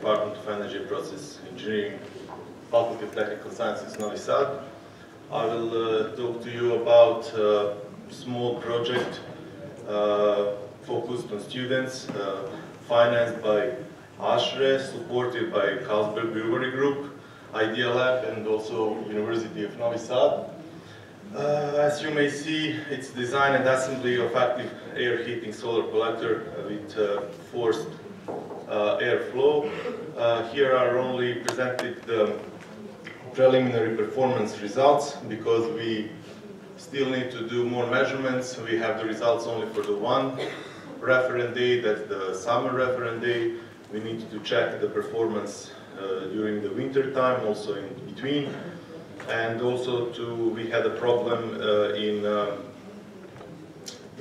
Department of Energy and Process Engineering, Faculty of Technical Sciences, Novi Sad. I will talk to you about a small project focused on students, financed by ASHRE, supported by Carlsberg Brewery Group, Idea Lab, and also University of Novi Sad. As you may see, it's design and assembly of active air heating solar collector with forced airflow. Here are only presented the preliminary performance results because we still need to do more measurements. We have the results only for the one referent day, that's the summer referent day. We need to check the performance during the winter time, also in between. And also we had a problem in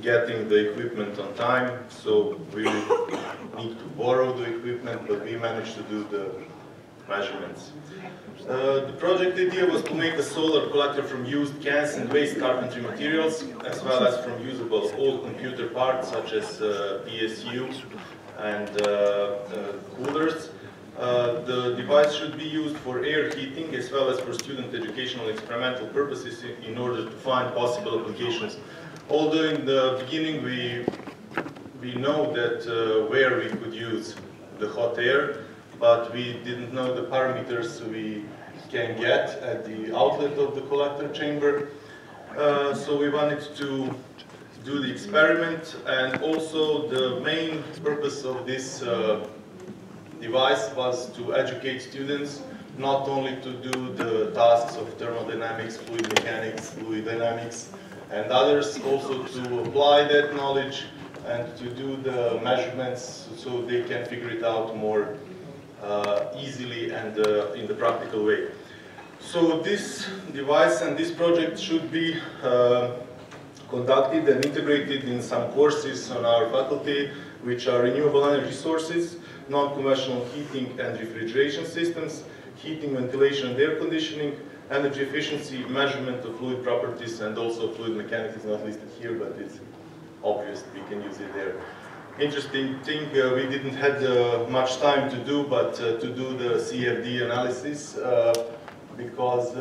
getting the equipment on time, so we need to borrow the equipment, but we managed to do the measurements. The project idea was to make a solar collector from used cans and waste carpentry materials, as well as from usable old computer parts such as PSU and coolers. The device should be used for air heating as well as for student educational experimental purposes in order to find possible applications. Although in the beginning we know that where we could use the hot air, but we didn't know the parameters we can get at the outlet of the collector chamber. So we wanted to do the experiment, and also the main purpose of this device was to educate students not only to do the tasks of thermodynamics, fluid mechanics, fluid dynamics, and others, also to apply that knowledge and to do the measurements so they can figure it out more easily and in the practical way. So this device and this project should be conducted and integrated in some courses on our faculty, which are renewable energy sources, non-conventional heating and refrigeration systems, heating, ventilation and air conditioning, energy efficiency, measurement of fluid properties, and also fluid mechanics is not listed here, but it's obvious we can use it there. Interesting thing, we didn't have much time to do, but to do the CFD analysis, because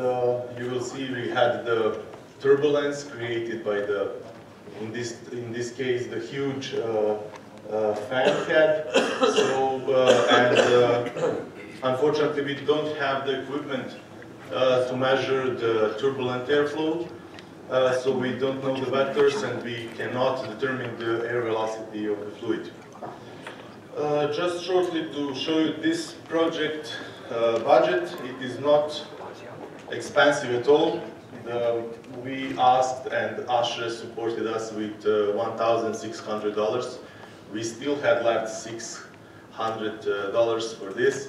you will see we had the turbulence created by the, in this case, the huge fan head. So, unfortunately, we don't have the equipment to measure the turbulent airflow, so we don't know the vectors and we cannot determine the air velocity of the fluid. Just shortly to show you this project budget, it is not expensive at all. We asked and ASHRE supported us with $1,600. We still had left $600 for this.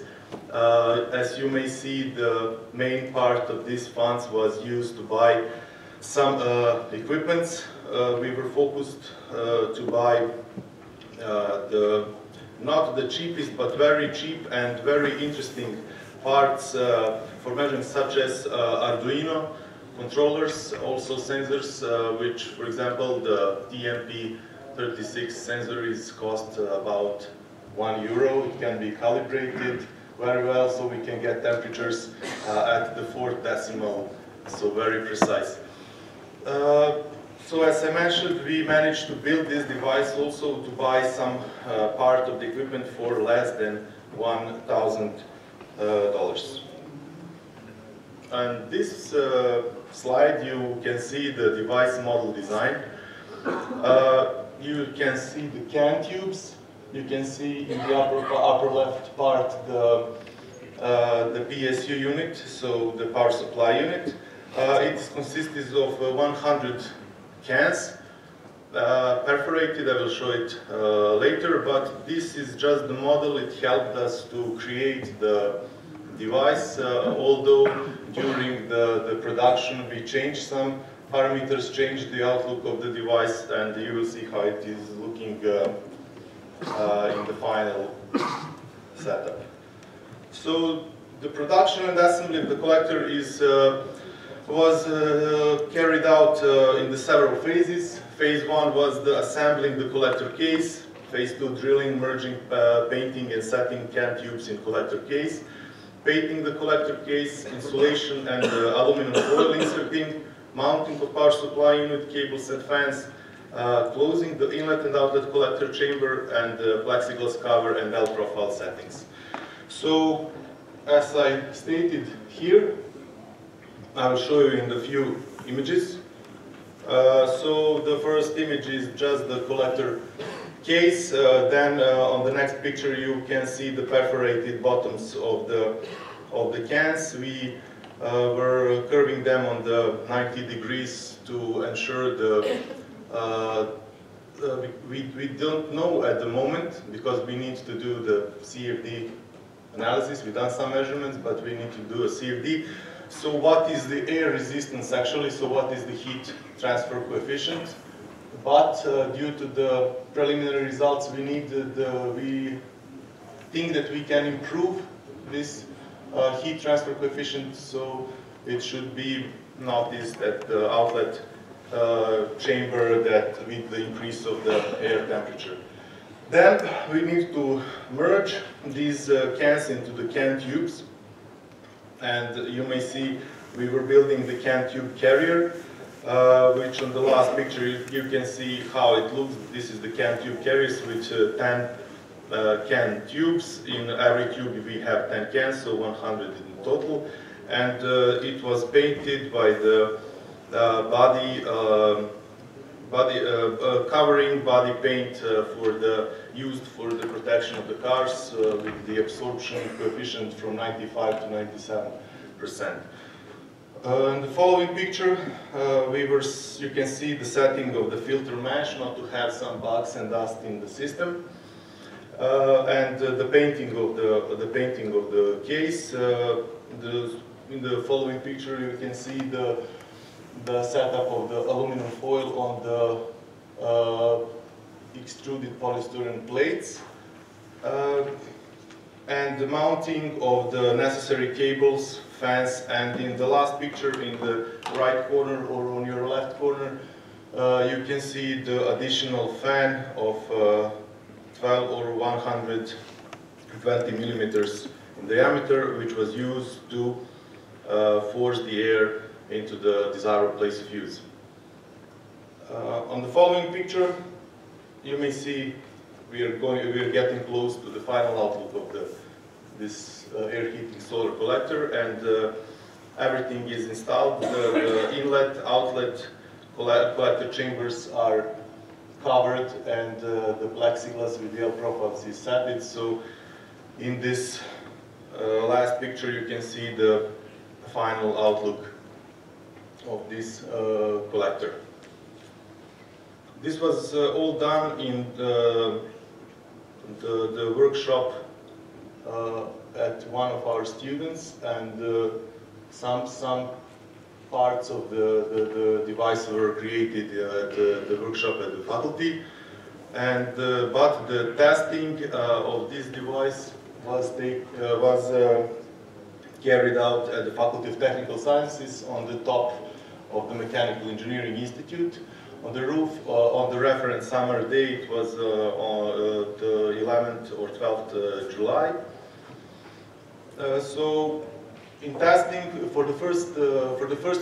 As you may see, the main part of these funds was used to buy some equipment. We were focused to buy not the cheapest, but very cheap and very interesting parts for measuring, such as Arduino controllers, also sensors, which, for example, the TMP36 sensor is cost about €1. It can be calibrated very well, so we can get temperatures at the 4th decimal, so very precise. So as I mentioned, we managed to build this device also to buy some part of the equipment for less than $1,000. And this slide, you can see the device model design. You can see the can tubes. You can see in the upper left part the PSU unit, so the power supply unit. It consists of 100 cans, perforated. I will show it later, but this is just the model. It helped us to create the device, although during the production we changed some parameters, changed the outlook of the device, and you will see how it is looking in the final setup. So the production and assembly of the collector was carried out in the several phases. Phase 1 was the assembling the collector case. Phase 2, drilling, merging, painting and setting can tubes in collector case. Painting the collector case, insulation and aluminum foil inserting, mounting of power supply unit, cables and fans, closing the inlet and outlet collector chamber, and plexiglass cover and bell profile settings. So, as I stated here, I will show you in a few images. So the first image is just the collector case. Then on the next picture you can see the perforated bottoms of the cans. We were curving them on the 90 degrees to ensure the we don't know at the moment, because we need to do the CFD analysis. We've done some measurements, but we need to do a CFD. So what is the air resistance actually? So what is the heat transfer coefficient? But due to the preliminary results, we think that we can improve this heat transfer coefficient, so it should be noticed at the outlet chamber that with the increase of the air temperature. Then we need to merge these cans into the can tubes. And you may see we were building the can tube carrier, which on the last picture you can see how it looks. This is the can tube carriers with 10 can tubes. In every tube we have 10 cans, so 100 in total. And it was painted by the covering body paint used for the protection of the cars with the absorption coefficient from 95 to 97%. In the following picture, you can see the setting of the filter mesh, not to have some bugs and dust in the system, and the painting of the case. In the following picture, you can see the setup of the aluminum foil on the extruded polystyrene plates, and the mounting of the necessary cables, fans, and in the last picture in the right corner or on your left corner, you can see the additional fan of 12 or 120 millimeters in diameter, which was used to force the air into the desired place of use. On the following picture, you may see we are getting close to the final outlook of this air heating solar collector, and everything is installed. The inlet, outlet, collector chambers are covered, and the plexiglass with the profiles is set. So in this last picture you can see the final outlook of this collector. This was all done in the workshop at one of our students, and some parts of the device were created at the workshop at the faculty, and but the testing of this device was carried out at the Faculty of Technical Sciences on the top of the Mechanical Engineering Institute. On the roof, on the reference summer day, it was on the 11th or 12th July. So, in testing, for the first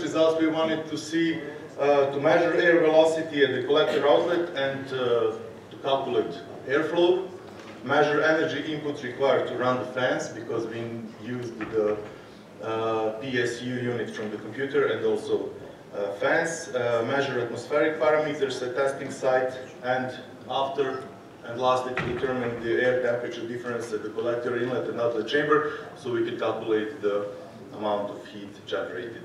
results, we wanted to see, to measure air velocity at the collector outlet and to calculate airflow, measure energy input required to run the fans, because we used the PSU unit from the computer, and also fans, measure atmospheric parameters at testing site, and lastly to determine the air temperature difference at the collector inlet and outlet chamber, so we could calculate the amount of heat generated.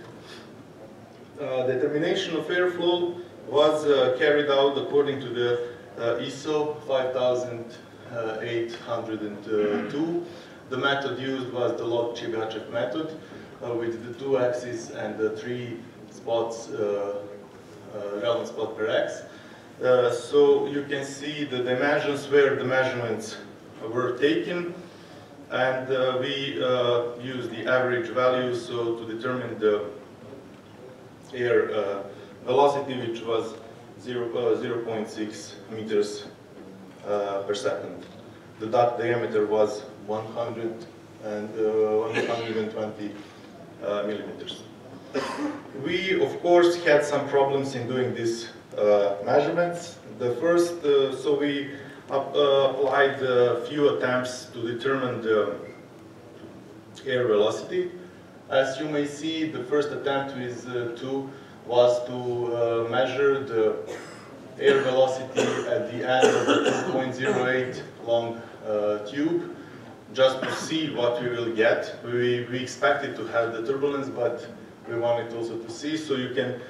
Determination of airflow was carried out according to the ISO 5802. The method used was the log-Chebychev method with the 2 axes and the 3 spots, relevant spot per X. So you can see the dimensions where the measurements were taken, and we use the average value so to determine the air velocity, which was 0.6 meters per second. The duct diameter was 120 millimeters. We, of course, had some problems in doing these measurements. The first, so we applied a few attempts to determine the air velocity. As you may see, the first attempt was to measure the air velocity at the end of the 2.08 long tube, just to see what we will get. We expected to have the turbulence, but we wanted also to see. So you can,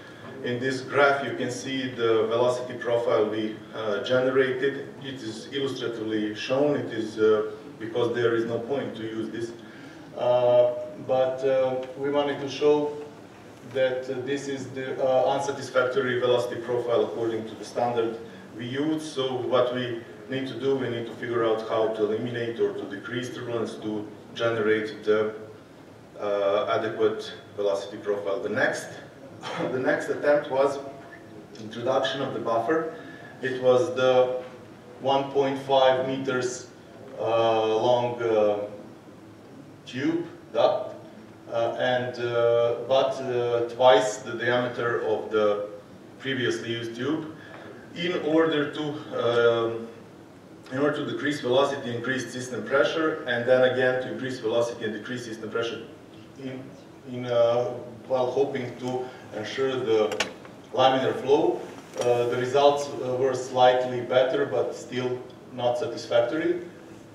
in this graph, you can see the velocity profile we generated. It is illustratively shown. It is because there is no point to use this. But we wanted to show that this is the unsatisfactory velocity profile according to the standard we use. So what we need to do, we need to figure out how to eliminate or to decrease turbulence to generate the adequate velocity profile. The next attempt was introduction of the buffer. It was the 1.5 meters long tube duct, but twice the diameter of the previously used tube, in order to decrease velocity, increase system pressure, and then again to increase velocity and decrease system pressure, while hoping to ensure the laminar flow. The results were slightly better, but still not satisfactory.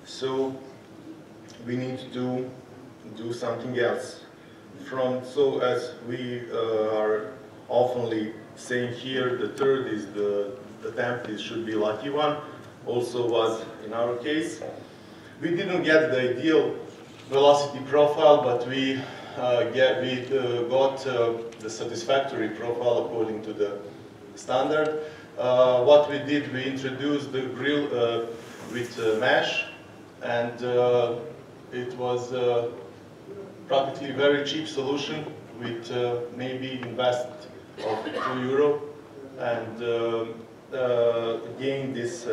So we need to do something else. So as we are oftenly saying here, the third is the attempt should be lucky one. Also was in our case. We didn't get the ideal velocity profile, but we got the satisfactory profile according to the standard. What we did, we introduced the grill with mesh, and it was practically very cheap solution with maybe invest of €2, and gain this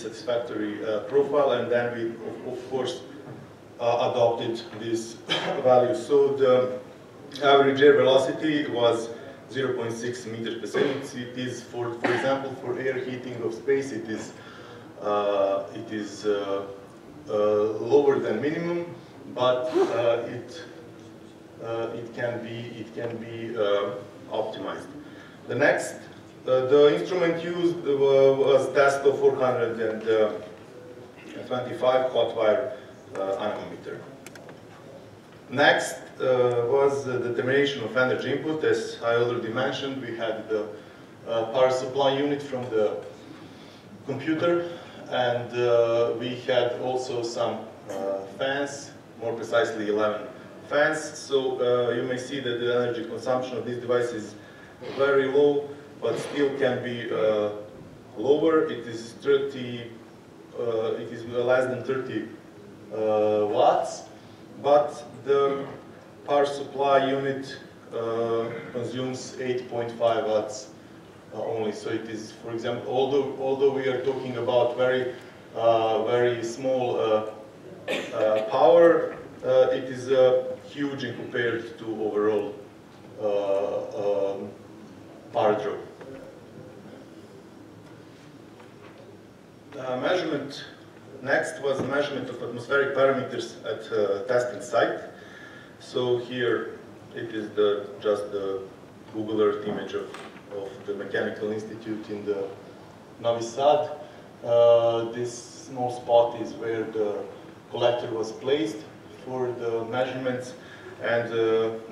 satisfactory profile, and then we of course adopted this value. So the average air velocity was 0.6 meters per second. It is, for example, for air heating of space, it is lower than minimum, but it can be optimized. The next, the instrument used was Testo 425 hot wire anemometer. Next was the determination of energy input. As I already mentioned, we had the power supply unit from the computer, and we had also some fans, more precisely 11 fans. So you may see that the energy consumption of this device is very low, but still can be lower. It is less than 30 watts, but the power supply unit consumes 8.5 watts only. So it is, for example, although we are talking about very small power, it is huge in compared to overall power draw. Measurement. Next was measurement of atmospheric parameters at testing site. So here it is just the Google Earth image of the Mechanical Institute in the Novi Sad. This small spot is where the collector was placed for the measurements, and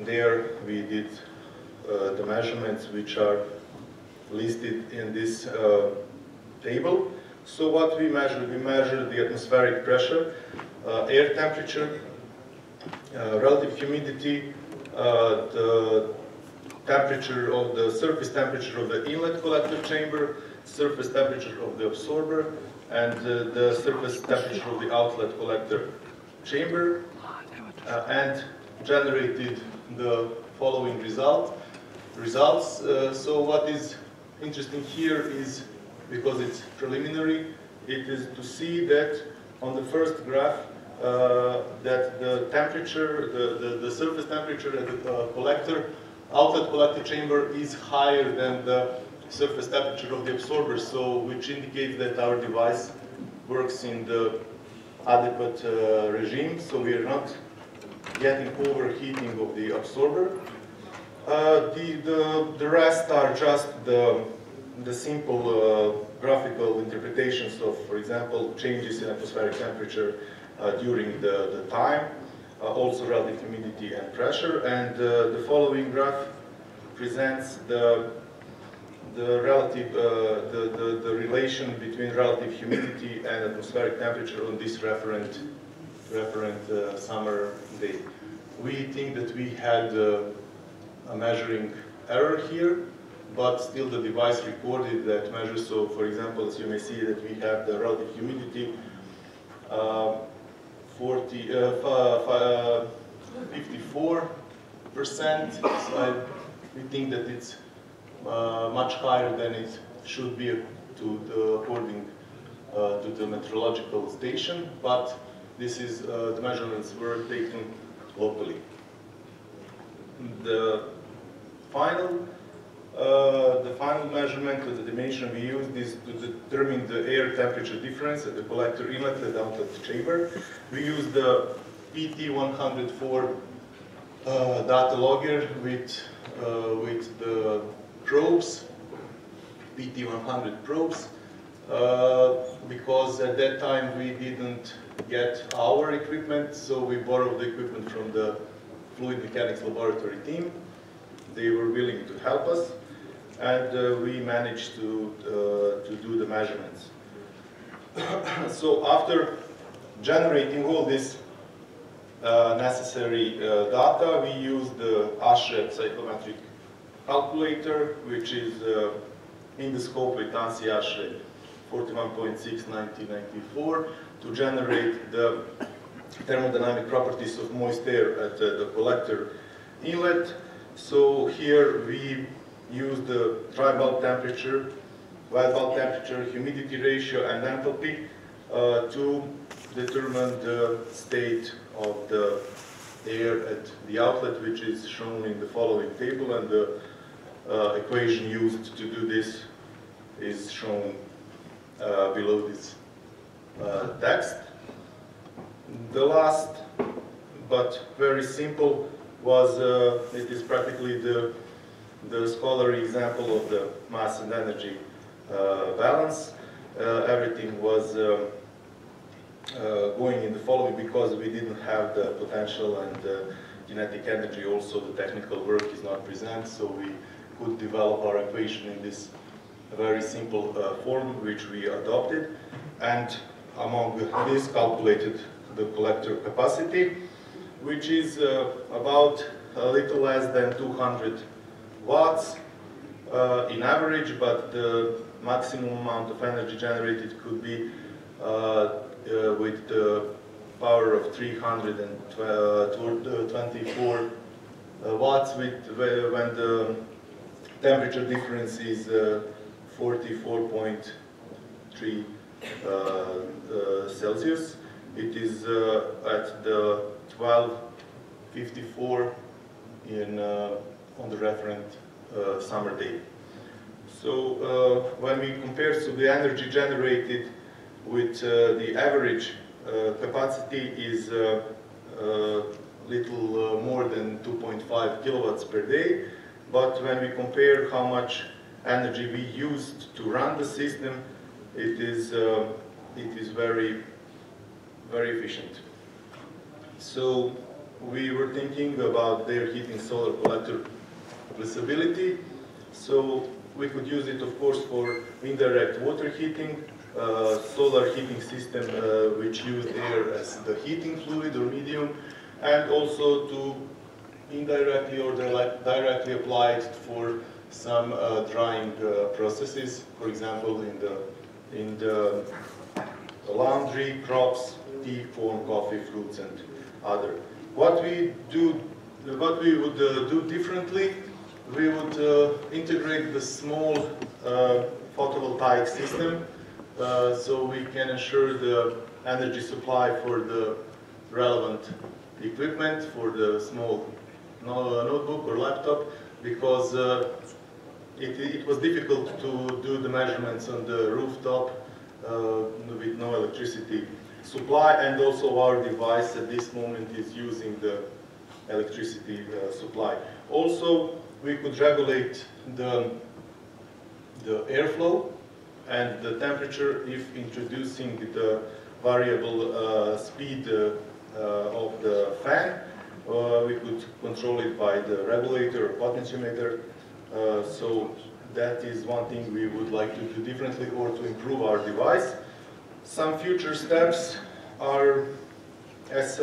there we did the measurements which are listed in this table. So what we measured the atmospheric pressure, air temperature, relative humidity, the temperature of the surface temperature of the inlet collector chamber, surface temperature of the absorber, and the surface temperature of the outlet collector chamber, and generated the following results. So what is interesting here is because it's preliminary. It is to see that on the first graph, that the temperature, the surface temperature at the outlet collector chamber is higher than the surface temperature of the absorber, so which indicates that our device works in the adequate regime, so we are not getting overheating of the absorber. The rest are just the simple graphical interpretations of, for example, changes in atmospheric temperature during the time, also relative humidity and pressure. And the following graph presents the relative the relation between relative humidity and atmospheric temperature on this referent summer day. We think that we had a measuring error here, but still the device recorded that measure. So, for example, as you may see that we have the relative humidity 54%. So we think that it's much higher than it should be according to the meteorological station, but this is the measurements were taken locally. The final measurement of the dimension we used is to determine the air temperature difference at the collector inlet and outlet chamber. We used the PT104 data logger with the probes, PT100 probes, because at that time we didn't get our equipment, so we borrowed the equipment from the fluid mechanics laboratory team. They were willing to help us, and we managed to do the measurements. So after generating all this necessary data, we used the ASHRAE psychometric calculator, which is in the scope with ANSI ASHRAE 41.6/1994, to generate the thermodynamic properties of moist air at the collector inlet. So here we use the dry bulk temperature, wet bulk temperature, humidity ratio, and enthalpy to determine the state of the air at the outlet, which is shown in the following table, and the equation used to do this is shown below this text. The last, but very simple, was it is practically the scholarly example of the mass and energy balance. Everything was going in the following, because we didn't have the potential and kinetic energy. Also, the technical work is not present, so we could develop our equation in this very simple form, which we adopted, and among this calculated the collector capacity, which is about a little less than 200 watts in average, but the maximum amount of energy generated could be with the power of 324 watts when the temperature difference is 44.3 Celsius. It is at the 12:54 on the referent summer day. So when we compare the energy generated with the average capacity is little more than 2.5 kilowatts per day, but when we compare how much energy we used to run the system, it is very, very efficient. So we were thinking about their heating solar collector applicability. So we could use it, of course, for indirect water heating, solar heating system which used air as the heating fluid or medium, and also to indirectly or directly apply it for some drying processes, for example, in the laundry, crops, tea, corn, coffee, fruits, and other. What we would do differently we would integrate the small photovoltaic system so we can ensure the energy supply for the relevant equipment, for the small notebook or laptop, because it was difficult to do the measurements on the rooftop with no electricity supply, and also our device at this moment is using the electricity supply. Also, we could regulate the airflow and the temperature if introducing the variable speed of the fan. We could control it by the regulator or potentiometer. So that is one thing we would like to do differently or to improve our device. Some future steps are, as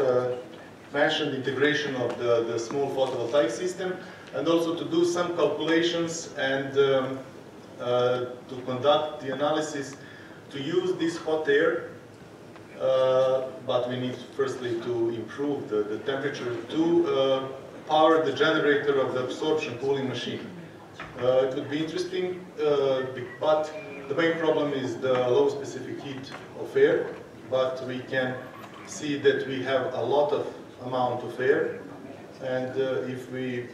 mentioned, integration of the small photovoltaic system, and also to do some calculations and to conduct the analysis to use this hot air, but we need firstly to improve the temperature to power the generator of the absorption cooling machine. It would be interesting, but the main problem is the low specific heat of air, but we can see that we have a lot of amount of air, and if we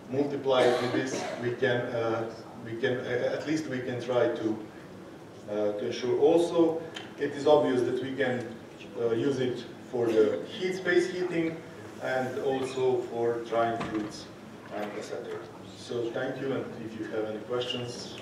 multiply it with this, we can at least we can try to ensure. Also, it is obvious that we can use it for the space heating and also for drying fruits and etc. So thank you, and if you have any questions.